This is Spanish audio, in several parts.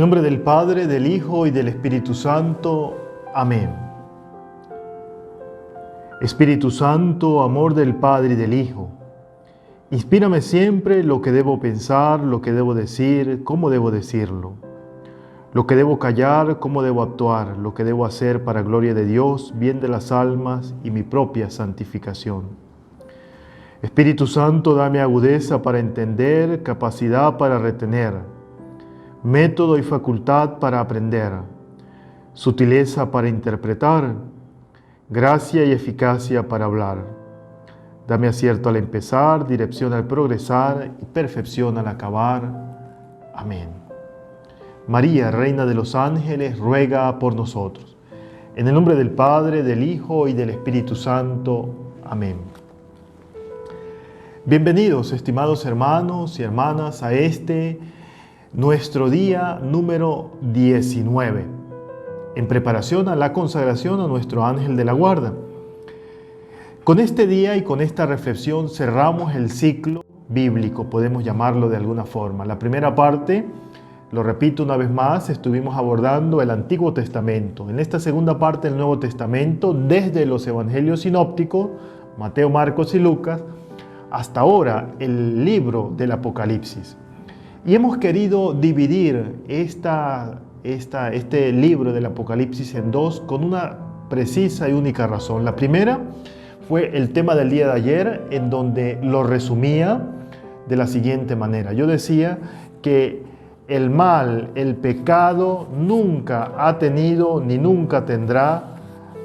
nombre del Padre, del Hijo y del Espíritu Santo. Amén. Espíritu Santo, amor del Padre y del Hijo, inspírame siempre lo que debo pensar, lo que debo decir, cómo debo decirlo, lo que debo callar, cómo debo actuar, lo que debo hacer para gloria de Dios, bien de las almas y mi propia santificación. Espíritu Santo, dame agudeza para entender, capacidad para retener, método y facultad para aprender, sutileza para interpretar, gracia y eficacia para hablar. Dame acierto al empezar, dirección al progresar y perfección al acabar. Amén. María, Reina de los Ángeles, ruega por nosotros. En el nombre del Padre, del Hijo y del Espíritu Santo. Amén. Bienvenidos, estimados hermanos y hermanas, a nuestro día número 19, en preparación a la consagración a nuestro ángel de la guarda. Con este día y con esta reflexión cerramos el ciclo bíblico, podemos llamarlo de alguna forma. La primera parte, lo repito una vez más, estuvimos abordando el Antiguo Testamento. En esta segunda parte del Nuevo Testamento, desde los Evangelios sinópticos, Mateo, Marcos y Lucas, hasta ahora el libro del Apocalipsis. Y hemos querido dividir este libro del Apocalipsis en dos con una precisa y única razón. La primera fue el tema del día de ayer, en donde lo resumía de la siguiente manera. Yo decía que el mal, el pecado, nunca ha tenido ni nunca tendrá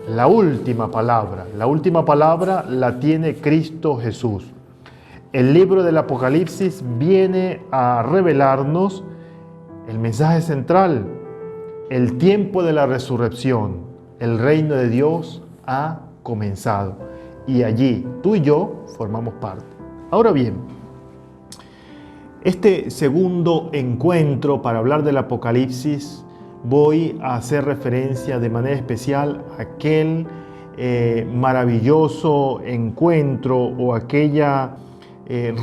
la última palabra. La última palabra la tiene Cristo Jesús. El libro del Apocalipsis viene a revelarnos el mensaje central, el tiempo de la resurrección. El reino de Dios ha comenzado y allí tú y yo formamos parte. Ahora bien, este segundo encuentro para hablar del Apocalipsis voy a hacer referencia de manera especial a aquel maravilloso encuentro o aquella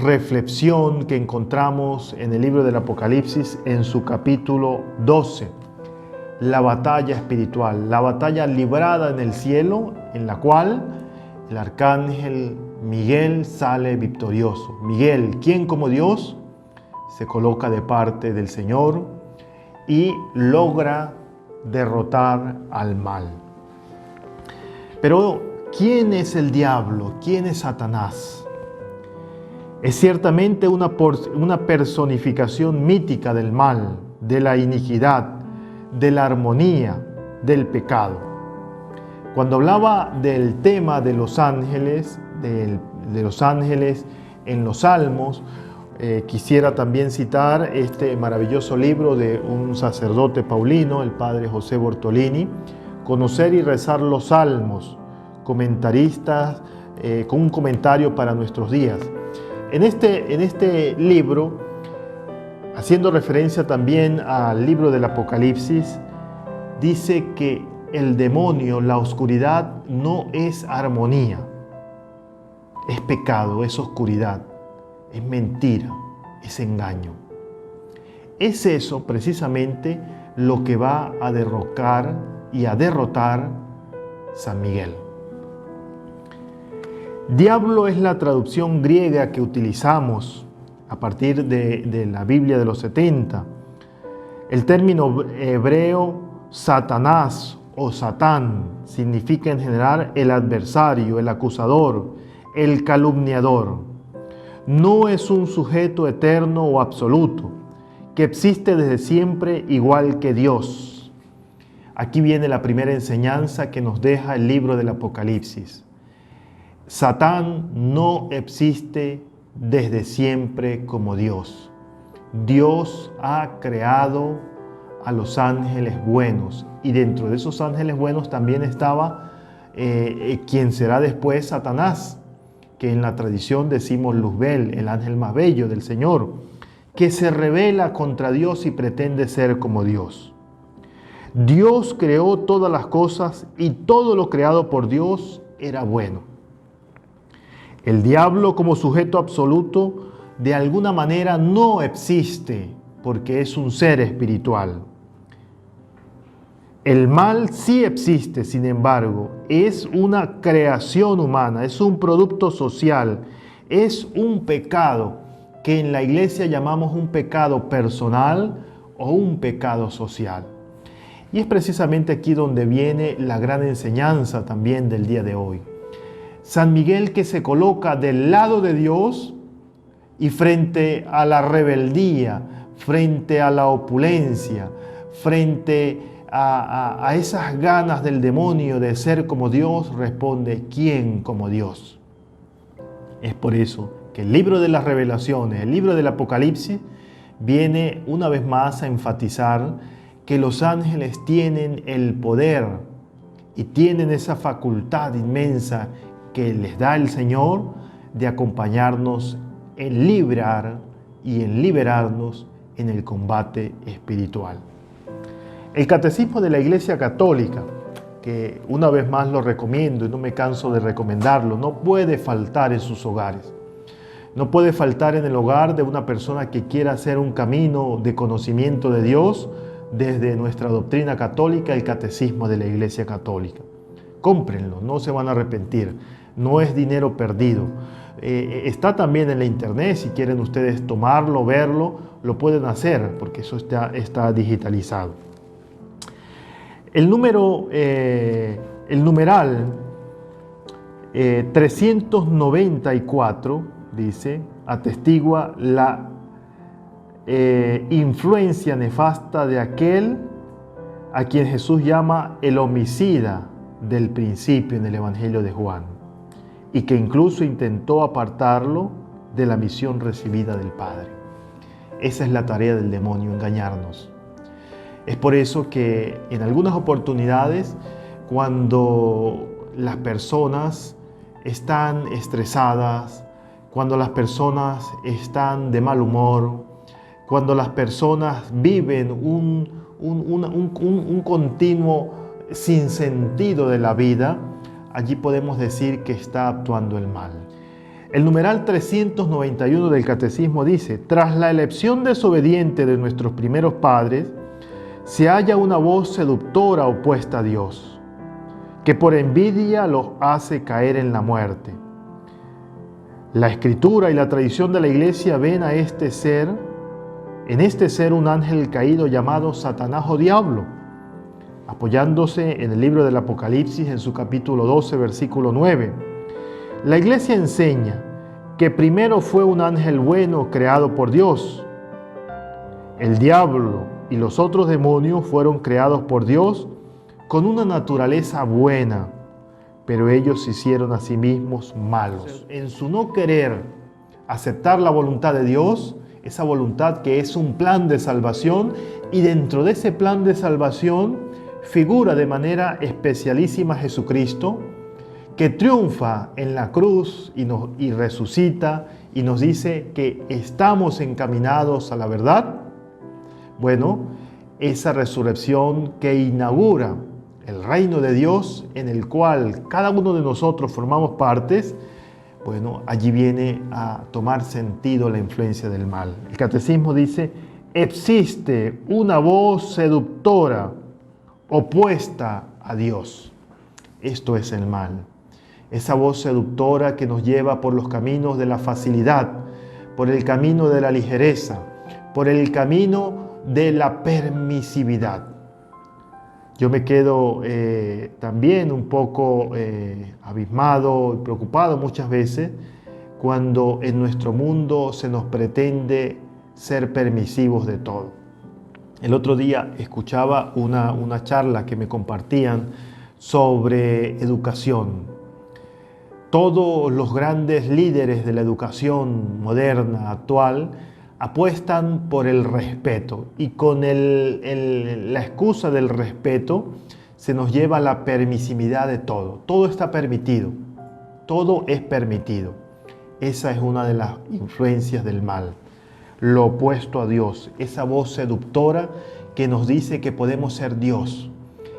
reflexión que encontramos en el libro del Apocalipsis en su capítulo 12, la batalla espiritual, la batalla librada en el cielo, en la cual el arcángel Miguel sale victorioso. Miguel, quien como Dios se coloca de parte del Señor y logra derrotar al mal. Pero, ¿quién es el diablo? ¿Quién es Satanás? Es ciertamente una personificación mítica del mal, de la iniquidad, de la armonía, del pecado. Cuando hablaba del tema de los ángeles, de los ángeles en los Salmos, quisiera también citar este maravilloso libro de un sacerdote paulino, el padre José Bortolini, Conocer y rezar los Salmos, comentaristas, con un comentario para nuestros días. En este libro, haciendo referencia también al libro del Apocalipsis, dice que el demonio, la oscuridad, no es armonía, es pecado, es oscuridad, es mentira, es engaño. Es eso precisamente lo que va a derrocar y a derrotar San Miguel. Diablo es la traducción griega que utilizamos a partir de la Biblia de los 70. El término hebreo Satanás o Satán significa en general el adversario, el acusador, el calumniador. No es un sujeto eterno o absoluto, que existe desde siempre igual que Dios. Aquí viene la primera enseñanza que nos deja el libro del Apocalipsis. Satán no existe desde siempre como Dios. Dios ha creado a los ángeles buenos y dentro de esos ángeles buenos también estaba quien será después Satanás, que en la tradición decimos Luzbel, el ángel más bello del Señor, que se rebela contra Dios y pretende ser como Dios. Dios creó todas las cosas y todo lo creado por Dios era bueno. El diablo como sujeto absoluto de alguna manera no existe porque es un ser espiritual. El mal sí existe, sin embargo, es una creación humana, es un producto social, es un pecado que en la iglesia llamamos un pecado personal o un pecado social. Y es precisamente aquí donde viene la gran enseñanza también del día de hoy. San Miguel, que se coloca del lado de Dios y frente a la rebeldía, frente a la opulencia, frente a esas ganas del demonio de ser como Dios, responde: ¿quién como Dios? Es por eso que el libro de las Revelaciones, el libro del Apocalipsis, viene una vez más a enfatizar que los ángeles tienen el poder y tienen esa facultad inmensa que les da el Señor de acompañarnos en librar y en liberarnos en el combate espiritual. El Catecismo de la Iglesia Católica, que una vez más lo recomiendo y no me canso de recomendarlo, no puede faltar en sus hogares. No puede faltar en el hogar de una persona que quiera hacer un camino de conocimiento de Dios desde nuestra doctrina católica, el Catecismo de la Iglesia Católica. Cómprenlo, no se van a arrepentir, no es dinero perdido. Está también en la internet, si quieren ustedes tomarlo, verlo, lo pueden hacer porque eso está digitalizado. El numeral 394, dice, atestigua la influencia nefasta de aquel a quien Jesús llama el homicida del principio en el Evangelio de Juan, y que incluso intentó apartarlo de la misión recibida del Padre. Esa es la tarea del demonio, engañarnos. Es por eso que en algunas oportunidades, cuando las personas están estresadas, cuando las personas están de mal humor, cuando las personas viven un continuo sinsentido de la vida, allí podemos decir que está actuando el mal. El numeral 391 del Catecismo dice: tras la elección desobediente de nuestros primeros padres, se halla una voz seductora opuesta a Dios, que por envidia los hace caer en la muerte. La Escritura y la tradición de la Iglesia ven a en este ser un ángel caído llamado Satanás o Diablo, apoyándose en el libro del Apocalipsis en su capítulo 12, versículo 9. La Iglesia enseña que primero fue un ángel bueno creado por Dios. El diablo y los otros demonios fueron creados por Dios con una naturaleza buena, pero ellos se hicieron a sí mismos malos. En su no querer aceptar la voluntad de Dios, esa voluntad que es un plan de salvación, y dentro de ese plan de salvación figura de manera especialísima Jesucristo, que triunfa en la cruz y resucita y nos dice que estamos encaminados a la verdad. Bueno, esa resurrección que inaugura el reino de Dios en el cual cada uno de nosotros formamos partes, bueno, allí viene a tomar sentido la influencia del mal. El Catecismo dice: existe una voz seductora opuesta a Dios. Esto es el mal. Esa voz seductora que nos lleva por los caminos de la facilidad, por el camino de la ligereza, por el camino de la permisividad. Yo me quedo también un poco abismado y preocupado muchas veces cuando en nuestro mundo se nos pretende ser permisivos de todo. El otro día escuchaba una charla que me compartían sobre educación. Todos los grandes líderes de la educación moderna, actual, apuestan por el respeto, y con la excusa del respeto se nos lleva a la permisividad de todo. Todo está permitido, todo es permitido. Esa es una de las influencias del mal, lo opuesto a Dios, esa voz seductora que nos dice que podemos ser Dios,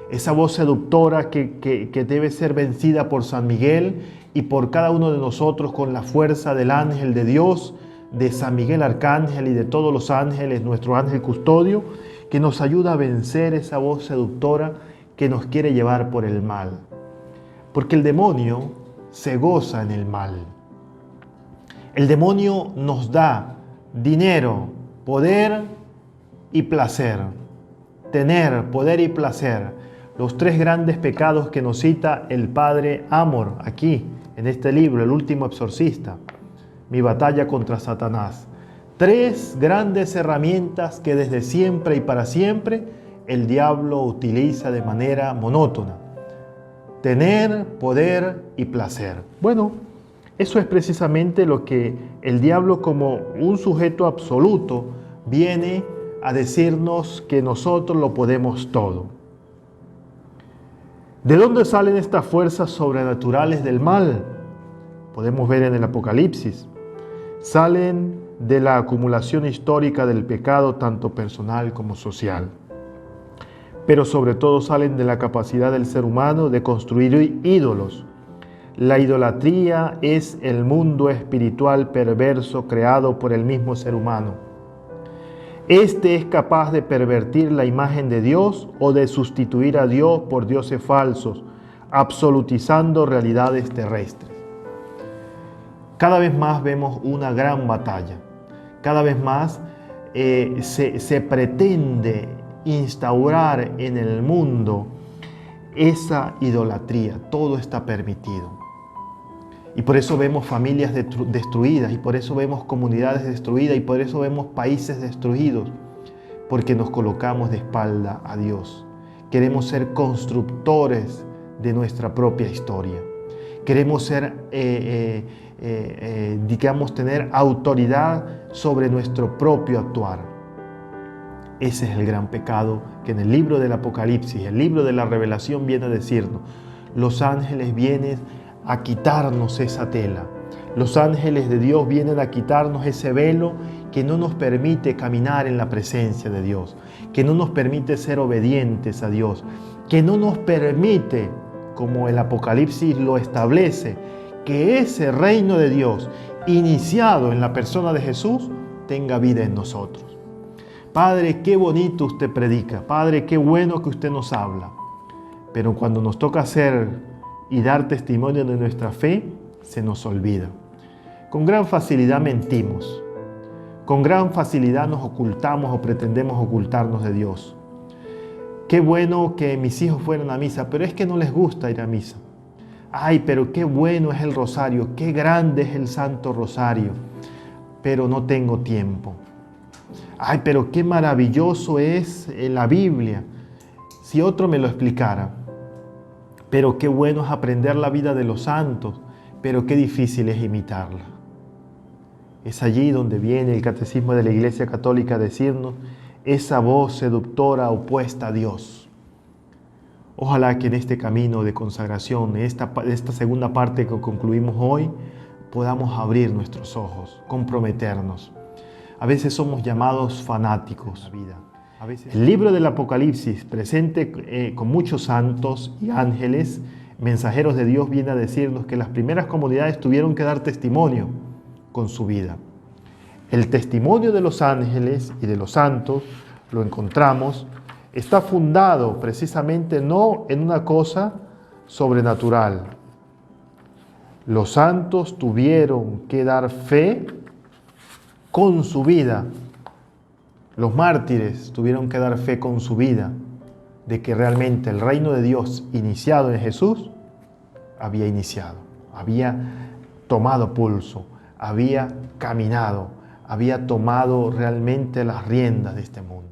esa voz seductora que debe ser vencida por San Miguel y por cada uno de nosotros con la fuerza del ángel de Dios, de San Miguel Arcángel y de todos los ángeles, nuestro ángel custodio, que nos ayuda a vencer esa voz seductora que nos quiere llevar por el mal. Porque el demonio se goza en el mal. El demonio nos da dinero, poder y placer. Tener, poder y placer. Los tres grandes pecados que nos cita el padre Amor aquí, en este libro, El último exorcista. Mi batalla contra Satanás. Tres grandes herramientas que desde siempre y para siempre el diablo utiliza de manera monótona. Tener, poder y placer. Bueno, eso es precisamente lo que el diablo, como un sujeto absoluto, viene a decirnos que nosotros lo podemos todo. ¿De dónde salen estas fuerzas sobrenaturales del mal? Podemos ver en el Apocalipsis. Salen de la acumulación histórica del pecado, tanto personal como social. Pero sobre todo salen de la capacidad del ser humano de construir ídolos. La idolatría es el mundo espiritual perverso creado por el mismo ser humano. Este es capaz de pervertir la imagen de Dios o de sustituir a Dios por dioses falsos, absolutizando realidades terrestres. Cada vez más vemos una gran batalla. Cada vez más se pretende instaurar en el mundo esa idolatría. Todo está permitido. Y por eso vemos familias destruidas, y por eso vemos comunidades destruidas, y por eso vemos países destruidos, porque nos colocamos de espalda a Dios. Queremos ser constructores de nuestra propia historia. Queremos ser, tener autoridad sobre nuestro propio actuar. Ese es el gran pecado que en el libro del Apocalipsis, el libro de la Revelación, viene a decirnos. Los ángeles vienen a quitarnos esa tela. Los ángeles de Dios vienen a quitarnos ese velo que no nos permite caminar en la presencia de Dios, que no nos permite ser obedientes a Dios, que no nos permite, como el Apocalipsis lo establece, que ese reino de Dios, iniciado en la persona de Jesús, tenga vida en nosotros. Padre, qué bonito usted predica. Padre, qué bueno que usted nos habla. Pero cuando nos toca hacer y dar testimonio de nuestra fe, se nos olvida. Con gran facilidad mentimos. Con gran facilidad nos ocultamos o pretendemos ocultarnos de Dios. Qué bueno que mis hijos fueran a misa, pero es que no les gusta ir a misa. Ay, pero qué bueno es el rosario, qué grande es el Santo Rosario, pero no tengo tiempo. Ay, pero qué maravilloso es la Biblia, si otro me lo explicara. Pero qué bueno es aprender la vida de los santos, pero qué difícil es imitarla. Es allí donde viene el Catecismo de la Iglesia Católica a decirnos esa voz seductora opuesta a Dios. Ojalá que en este camino de consagración, en esta segunda parte que concluimos hoy, podamos abrir nuestros ojos, comprometernos. A veces somos llamados fanáticos. El libro del Apocalipsis, presente con muchos santos y ángeles, mensajeros de Dios, viene a decirnos que las primeras comunidades tuvieron que dar testimonio con su vida. El testimonio de los ángeles y de los santos, lo encontramos, está fundado precisamente no en una cosa sobrenatural. Los santos tuvieron que dar fe con su vida. Los mártires tuvieron que dar fe con su vida de que realmente el reino de Dios iniciado en Jesús había iniciado, había tomado pulso, había caminado, había tomado realmente las riendas de este mundo.